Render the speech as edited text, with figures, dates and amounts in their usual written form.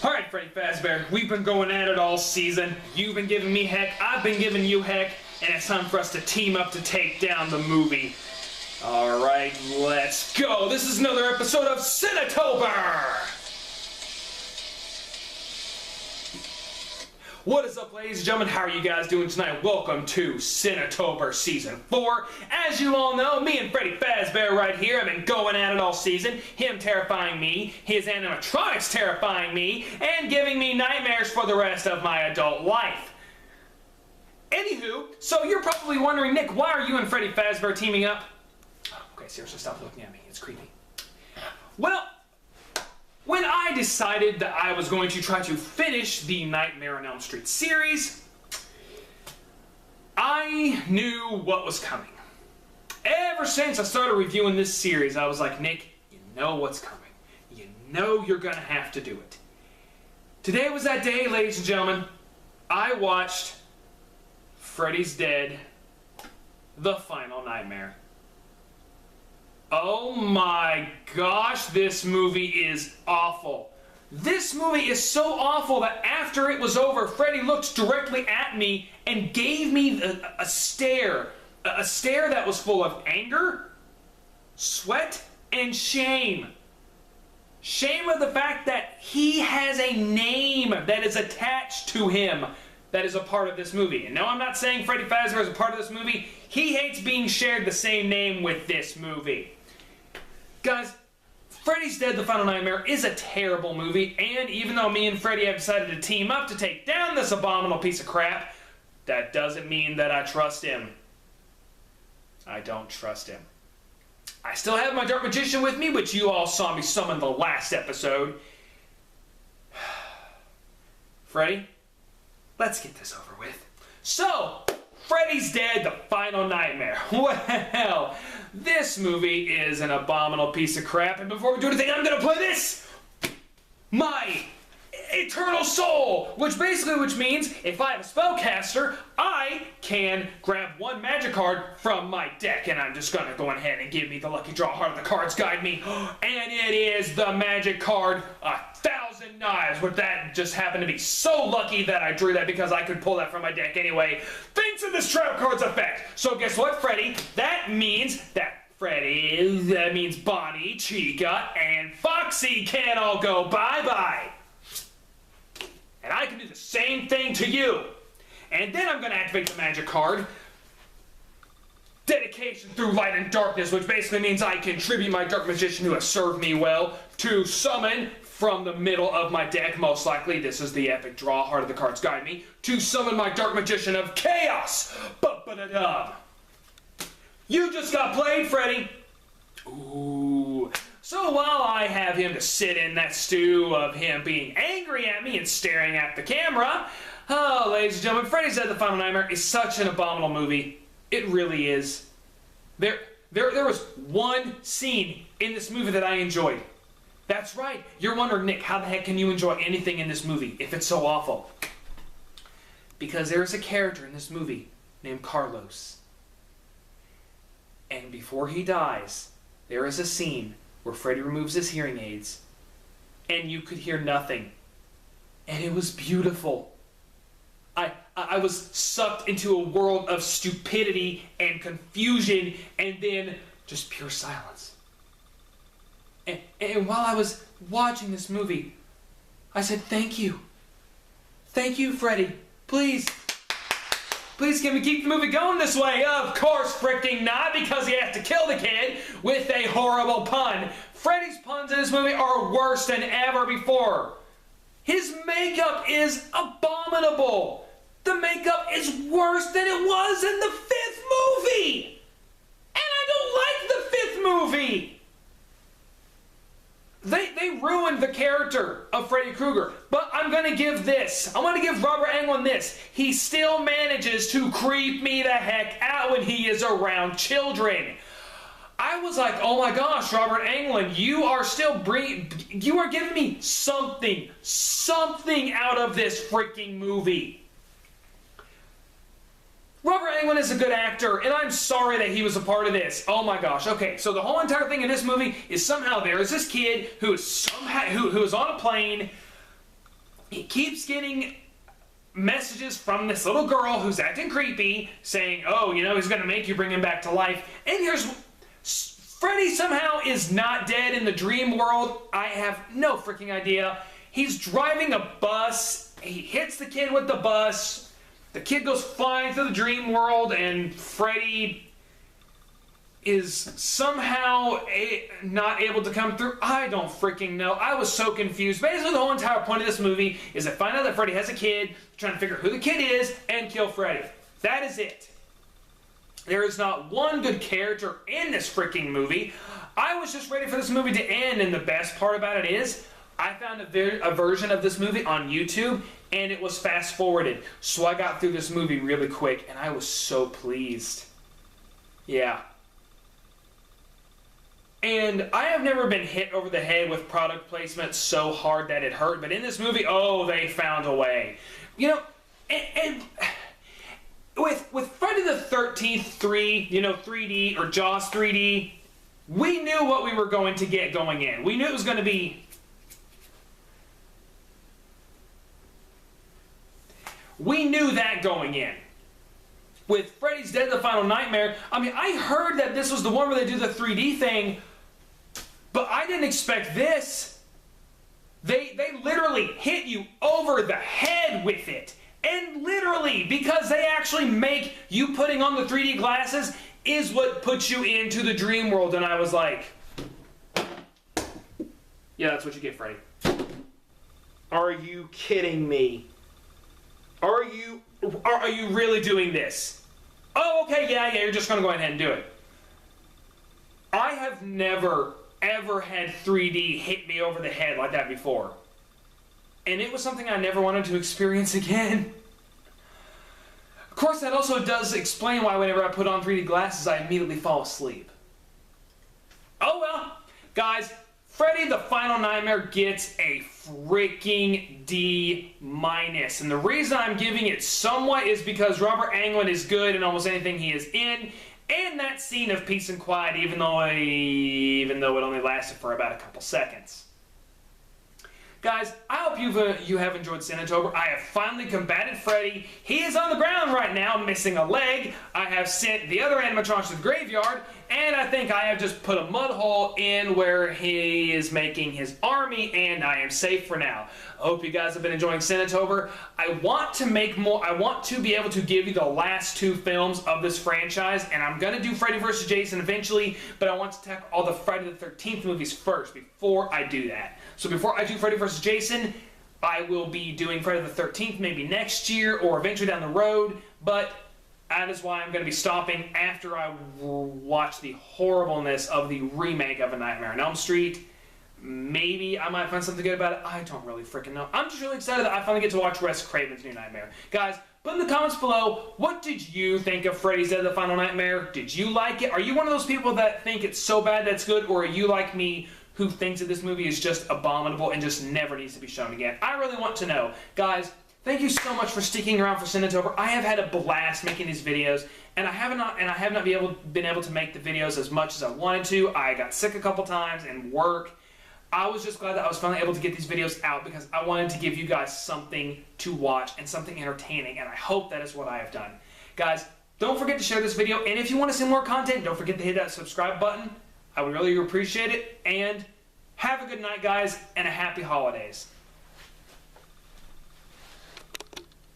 Alright, Freddy Fazbear, we've been going at it all season. You've been giving me heck, I've been giving you heck, and it's time for us to team up to take down the movie. Alright, let's go. This is another episode of Cinetober! What is up, ladies and gentlemen? How are you guys doing tonight? Welcome to Cinetober Season 4. As you all know, me and Freddy Fazbear right here have been going at it all season. Him terrifying me, his animatronics terrifying me, and giving me nightmares for the rest of my adult life. Anywho, so you're probably wondering, Nick, why are you and Freddy Fazbear teaming up? Okay, seriously, stop looking at me. It's creepy. Well, when I decided that I was going to try to finish the Nightmare on Elm Street series, I knew what was coming. Ever since I started reviewing this series, I was like, Nick, you know what's coming. You know you're gonna have to do it. Today was that day, ladies and gentlemen. I watched Freddy's Dead, The Final Nightmare. Oh my gosh, this movie is awful. This movie is so awful that after it was over, Freddy looked directly at me and gave me a stare. A stare that was full of anger, sweat, and shame. Shame of the fact that he has a name that is attached to him that is a part of this movie. And no, I'm not saying Freddy Fazbear is a part of this movie. He hates being shared the same name with this movie. Guys, Freddy's Dead, The Final Nightmare is a terrible movie, and even though me and Freddy have decided to team up to take down this abominable piece of crap, that doesn't mean that I trust him. I don't trust him. I still have my Dark Magician with me, which you all saw me summon the last episode. Freddy, let's get this over with. So, Freddy's Dead, The Final Nightmare. Well, this movie is an abominable piece of crap, and before we do anything, I'm gonna play this! My Eternal Soul! Which means, if I have a spellcaster, I can grab one magic card from my deck, and I'm just gonna go ahead and give me the lucky draw heart of the cards guide me, and it is the magic card, 1,000 Knives, but that just happened to be so lucky that I drew that because I could pull that from my deck anyway, thanks to this trap card's effect. So guess what, Freddy? That means Bonnie, Chica, and Foxy can all go bye-bye. And I can do the same thing to you. And then I'm going to activate the magic card, Dedication Through Light and Darkness, which basically means I can tribute my Dark Magician who has served me well to summon from the middle of my deck, most likely, this is the epic draw, heart of the cards guide me, to summon my Dark Magician of Chaos. Ba-ba-da-dum. You just got played, Freddy. Ooh. So while I have him to sit in that stew of him being angry at me and staring at the camera, oh, ladies and gentlemen, Freddy's Dead, The Final Nightmare is such an abominable movie. It really is. There was one scene in this movie that I enjoyed. That's right. You're wondering, Nick, how the heck can you enjoy anything in this movie if it's so awful? Because there is a character in this movie named Carlos. And before he dies, there is a scene where Freddy removes his hearing aids, and you could hear nothing. And it was beautiful. I was sucked into a world of stupidity and confusion, and then just pure silence. And while I was watching this movie, I said, thank you. Thank you, Freddy. Please. Please can we keep the movie going this way? Of course freaking not, because he has to kill the kid with a horrible pun. Freddy's puns in this movie are worse than ever before. His makeup is abominable. The makeup is worse than it was in the 5th movie. And I don't like the 5th movie. They ruined the character of Freddy Krueger, but I'm going to give this. I want to give Robert Englund this. He still manages to creep me the heck out when he is around children. I was like, oh my gosh, Robert Englund, you are giving me something out of this freaking movie. Robert Englund is a good actor, and I'm sorry that he was a part of this. Oh my gosh. Okay, so the whole entire thing in this movie is somehow there is this kid who is on a plane he keeps getting messages from this little girl who's acting creepy, saying, oh, you know, he's going to make you bring him back to life. And here's... Freddy somehow is not dead in the dream world. I have no freaking idea. He's driving a bus. He hits the kid with the bus. The kid goes flying through the dream world, and Freddy is somehow not able to come through. I don't freaking know. I was so confused. Basically, the whole entire point of this movie is to find out that Freddy has a kid, trying to figure out who the kid is, and kill Freddy. That is it. There is not one good character in this freaking movie. I was just ready for this movie to end, and the best part about it is I found a version of this movie on YouTube, and it was fast-forwarded. So I got through this movie really quick, and I was so pleased. Yeah. And I have never been hit over the head with product placement so hard that it hurt, but in this movie, oh, they found a way. You know, and with Friday the 13th 3, you know, 3D, or Jaws 3D, we knew what we were going to get going in. We knew it was going to be... We knew that going in. With Freddy's Dead the Final Nightmare, I mean, I heard that this was the one where they do the 3D thing, but I didn't expect this. They literally hit you over the head with it. And literally, because they actually make you putting on the 3D glasses is what puts you into the dream world. And I was like, yeah, that's what you get, Freddy. Are you kidding me? Are you really doing this? Oh, okay, yeah, you're just going to go ahead and do it. I have never, ever had 3D hit me over the head like that before. And it was something I never wanted to experience again. Of course, that also does explain why whenever I put on 3D glasses, I immediately fall asleep. Oh well, guys, Freddy the Final Nightmare gets a freaking D-. And the reason I'm giving it somewhat is because Robert Englund is good in almost anything he is in. And that scene of peace and quiet, even though it only lasted for about a couple seconds. Guys, I hope you have enjoyed Cinetober. I have finally combated Freddy. He is on the ground right now, missing a leg. I have sent the other animatronics to the graveyard, and I think I have just put a mud hole in where he is making his army, and I am safe for now. I hope you guys have been enjoying Cinetober. I want to make more. I want to be able to give you the last 2 films of this franchise, and I'm going to do Freddy vs. Jason eventually, but I want to tackle all the Friday the 13th movies first before I do that. So before I do Freddy vs. Jason, I will be doing Friday the 13th maybe next year or eventually down the road, but that is why I'm going to be stopping after I watch the horribleness of the remake of A Nightmare on Elm Street. Maybe I might find something good about it. I don't really freaking know. I'm just really excited that I finally get to watch Wes Craven's New Nightmare. Guys, put in the comments below, what did you think of Freddy's Dead the Final Nightmare? Did you like it? Are you one of those people that think it's so bad that's good, or are you like me who thinks that this movie is just abominable and just never needs to be shown again? I really want to know. Guys, thank you so much for sticking around for Cinetober. I have had a blast making these videos, and I have not been able to make the videos as much as I wanted to. I got sick a couple times and work. I was just glad that I was finally able to get these videos out because I wanted to give you guys something to watch and something entertaining, and I hope that is what I have done. Guys, don't forget to share this video, and if you want to see more content, don't forget to hit that subscribe button. I would really appreciate it, and have a good night, guys, and a happy holidays.